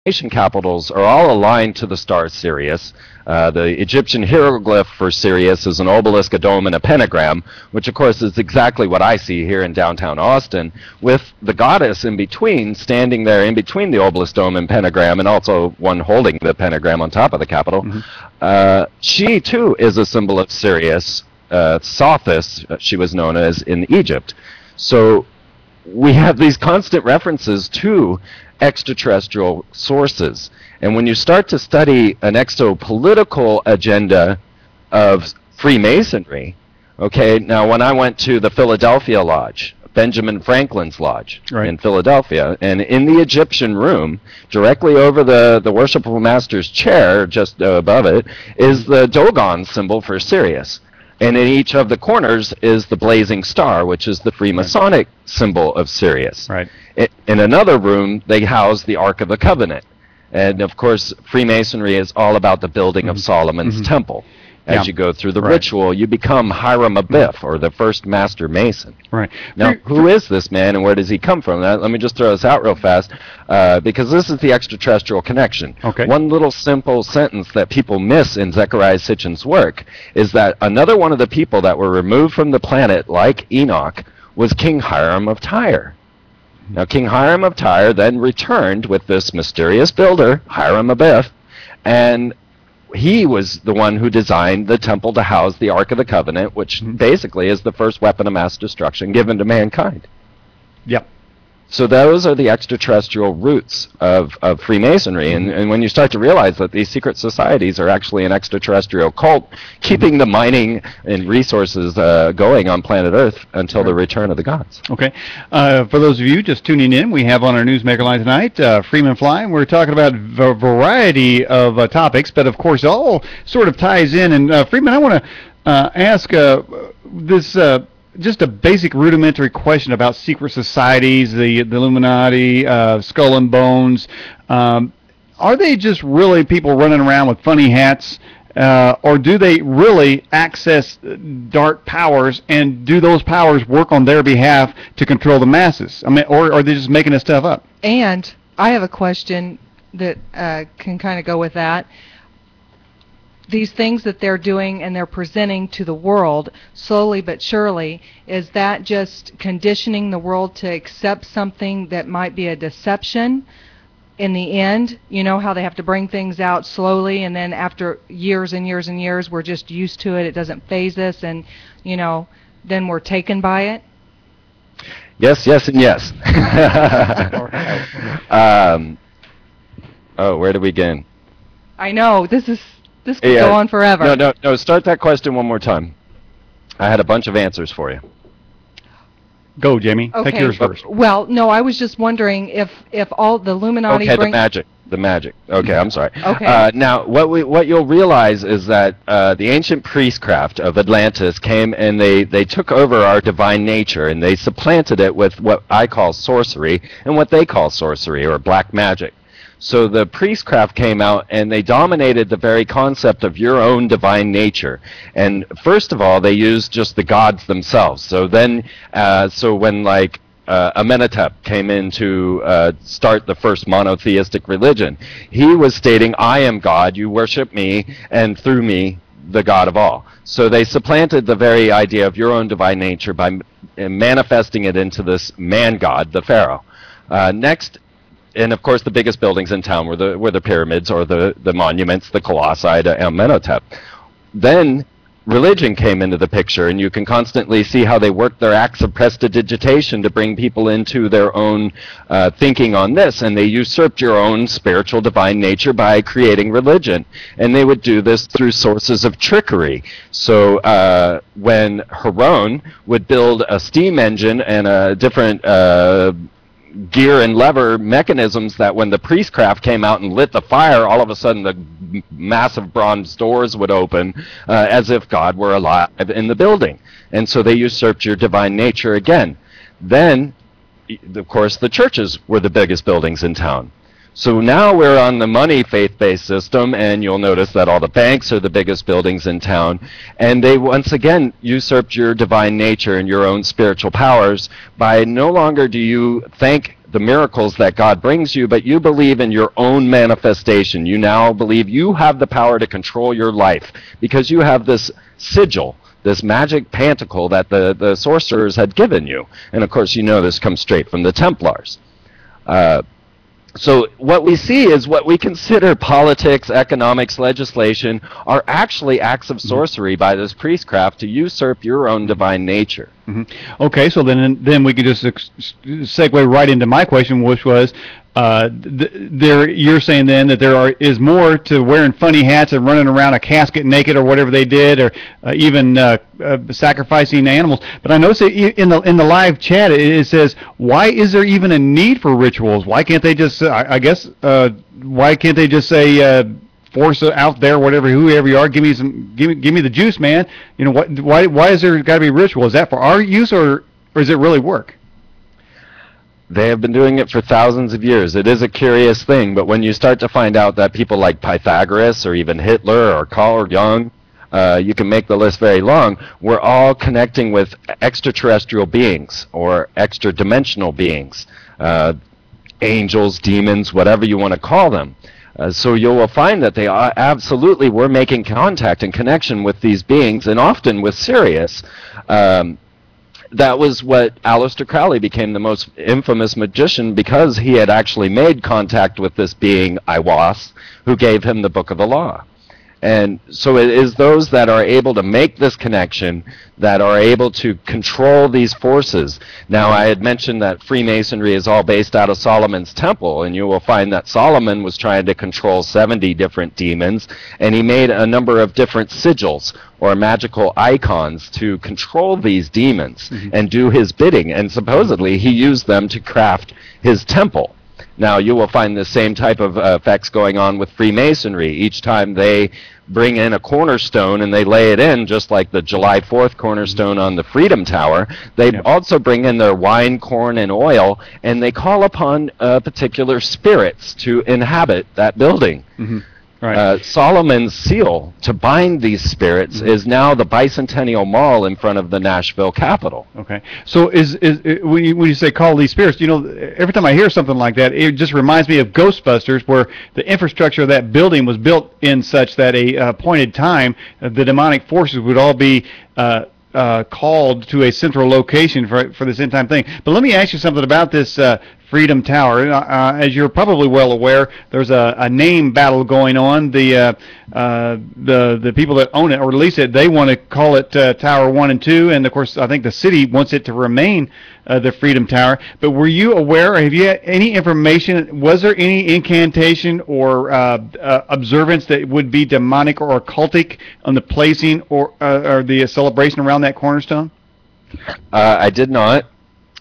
nation capitals are all aligned to the star Sirius. The Egyptian hieroglyph for Sirius is an obelisk, a dome, and a pentagram, which of course is exactly what I see here in downtown Austin, with the goddess in between, standing there in between the obelisk, dome, and pentagram, and also one holding the pentagram on top of the Capitol. She too is a symbol of Sirius, Sothis, she was known as in Egypt. So we have these constant references to extraterrestrial sources. And when you start to study an exopolitical agenda of Freemasonry, okay, now when I went to the Philadelphia Lodge, Benjamin Franklin's lodge in Philadelphia, and in the Egyptian room, directly over the worshipful master's chair, just above it, is the Dogon symbol for Sirius. And in each of the corners is the blazing star, which is the Freemasonic symbol of Sirius. In another room, they house the Ark of the Covenant. And of course, Freemasonry is all about the building of Solomon's temple. As you go through the ritual, you become Hiram Abiff, or the first master mason. Now, who is this man, and where does he come from? Now, let me just throw this out real fast, because this is the extraterrestrial connection. One little simple sentence that people miss in Zecharia Sitchin's work is that another one of the people that were removed from the planet, like Enoch, was King Hiram of Tyre. Now, King Hiram of Tyre then returned with this mysterious builder, Hiram Abiff, and he was the one who designed the temple to house the Ark of the Covenant, which basically is the first weapon of mass destruction given to mankind. So those are the extraterrestrial roots of Freemasonry, and when you start to realize that these secret societies are actually an extraterrestrial cult, keeping the mining and resources going on planet Earth until the return of the gods. For those of you just tuning in, we have on our Newsmaker line tonight, Freeman Fly, and we're talking about a variety of topics, but of course all sort of ties in. And Freeman, I want to ask this just a basic rudimentary question about secret societies, the Illuminati, Skull and Bones. Are they just really people running around with funny hats, or do they really access dark powers, and do those powers work on their behalf to control the masses? I mean, or are they just making this stuff up? And I have a question that can kind of go with that. These things that they're doing and they're presenting to the world, slowly but surely, is that just conditioning the world to accept something that might be a deception in the end? You know how they have to bring things out slowly, and then after years and years and years, we're just used to it. It doesn't faze us, and, you know, then we're taken by it? Yes, yes, and yes. Oh, where do we begin? I know, this could go on forever. No, start that question one more time. I had a bunch of answers for you. Go, Jamie. Okay. Take yours first. Well, no, I was just wondering if all the Illuminati the magic. Okay, I'm sorry. Okay. Now, what you'll realize is that the ancient priestcraft of Atlantis came and they took over our divine nature, and they supplanted it with what I call sorcery and what they call sorcery or black magic. So the priestcraft came out and they dominated the very concept of your own divine nature. And first of all, they used just the gods themselves. So then, when like Amenhotep came in to start the first monotheistic religion, he was stating, I am God, you worship me, and through me, the God of all. So they supplanted the very idea of your own divine nature by manifesting it into this man-god, the Pharaoh. Next, and of course the biggest buildings in town were the pyramids or the monuments, the colossi to Amenhotep. Then religion came into the picture, and you can constantly see how they worked their acts of prestidigitation to bring people into their own thinking on this, and they usurped your own spiritual divine nature by creating religion. And they would do this through sources of trickery. So when Haron would build a steam engine and a different gear and lever mechanisms, that when the priestcraft came out and lit the fire, all of a sudden the massive bronze doors would open as if God were alive in the building. And so they usurped your divine nature again. Then, of course, the churches were the biggest buildings in town. So now we're on the money faith-based system, and you'll notice that all the banks are the biggest buildings in town, and they once again usurped your divine nature and your own spiritual powers by no longer do you thank the miracles that God brings you, but you believe in your own manifestation. You now believe you have the power to control your life because you have this sigil, this magic pantacle that the sorcerers had given you. And of course, you know this comes straight from the Templars. So what we see is what we consider politics, economics, legislation are actually acts of sorcery by this priestcraft to usurp your own divine nature. Okay, so then we could just segue right into my question, which was, you're saying then that is more to wearing funny hats and running around a casket naked or whatever they did, or even sacrificing animals. But I noticed in the live chat it says, why is there even a need for rituals? Why can't they just why can't they just say, force out there, whoever you are, give me the juice, man? You know, why is there got to be ritual? Is that for our use, or does it really work? They have been doing it for thousands of years. It is a curious thing, but when you start to find out that people like Pythagoras or even Hitler or Carl Jung, you can make the list very long, we're all connecting with extraterrestrial beings or extra-dimensional beings, angels, demons, whatever you want to call them. So you will find that they absolutely were making contact and connection with these beings, and often with Sirius. That was what Aleister Crowley became the most infamous magician, because he had actually made contact with this being, Iwas, who gave him the Book of the Law. And so it is those that are able to make this connection that are able to control these forces. Now, I had mentioned that Freemasonry is all based out of Solomon's temple, and you will find that Solomon was trying to control 70 different demons, and he made a number of different sigils or magical icons to control these demons and do his bidding, and supposedly he used them to craft his temple. Now, you will find the same type of effects going on with Freemasonry. Each time they bring in a cornerstone and they lay it in, just like the July 4th cornerstone on the Freedom Tower, they also bring in their wine, corn, and oil, and they call upon particular spirits to inhabit that building. Right. Solomon's seal to bind these spirits is now the Bicentennial Mall in front of the Nashville Capitol. Okay. So when you say call these spirits, you know, every time I hear something like that, it just reminds me of Ghostbusters, where the infrastructure of that building was built in such that a appointed time, the demonic forces would all be called to a central location for this end time thing. But let me ask you something about this Freedom Tower. As you're probably well aware, there's a name battle going on. The people that own it or lease it, they want to call it Tower 1 and 2, and of course I think the city wants it to remain the Freedom Tower. But were you aware, or have you had any information, was there any incantation or observance that would be demonic or occultic on the placing or the celebration around that cornerstone? I did not,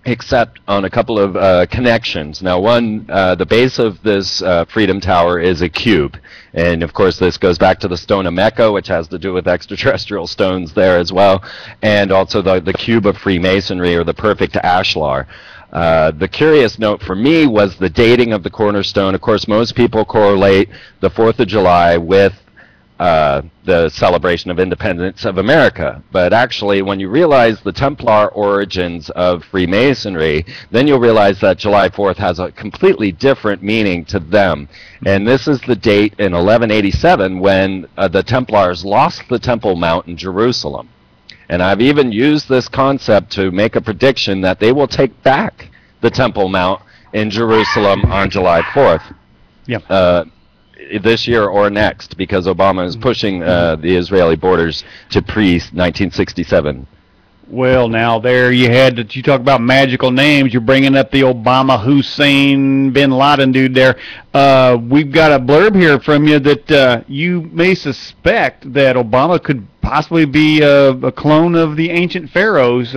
except on a couple of connections. Now, one, the base of this Freedom Tower is a cube, and of course this goes back to the Stone of Mecca, which has to do with extraterrestrial stones there as well, and also the cube of Freemasonry, or the perfect ashlar. The curious note for me was the dating of the cornerstone. Of course, most people correlate the 4th of July with the celebration of independence of America. But actually, when you realize the Templar origins of Freemasonry, then you'll realize that July 4th has a completely different meaning to them. And this is the date in 1187 when the Templars lost the Temple Mount in Jerusalem. And I've even used this concept to make a prediction that they will take back the Temple Mount in Jerusalem on July 4th. This year or next, because Obama is pushing the Israeli borders to pre-1967. Well, now there you talk about magical names. You're bringing up the Obama, Hussein, Bin Laden dude there. We've got a blurb here from you that you may suspect that Obama could possibly be a clone of the ancient pharaohs.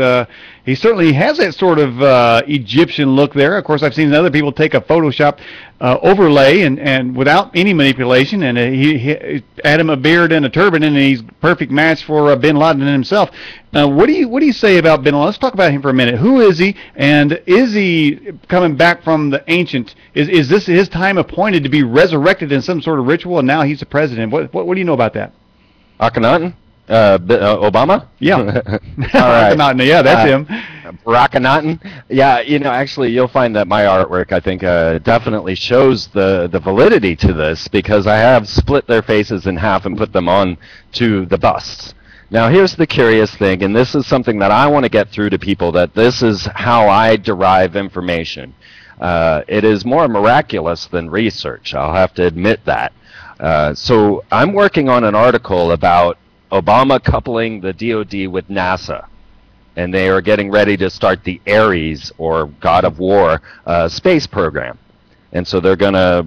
He certainly has that sort of Egyptian look there. Of course, I've seen other people take a Photoshop overlay and without any manipulation, and he add him a beard and a turban, and he's a perfect match for Bin Laden himself. What do you say about Bin Laden? Let's talk about him for a minute. Who is he, and is he coming back from the ancient? Is this his time appointed to be resurrected in some sort of ritual, and now he's the president? What do you know about that? Akhenaten? Obama? Yeah. All right. Akhenaten, yeah, that's him. Barakanutin? Yeah, actually, you'll find that my artwork, I think, definitely shows the validity to this, because I have split their faces in half and put them on to the busts. Now, here's the curious thing, and this is something that I want to get through to people, that this is how I derive information. It is more miraculous than research. I'll have to admit that. So I'm working on an article about Obama coupling the DoD with NASA, and they are getting ready to start the Ares, or God of War, space program. And so they're going to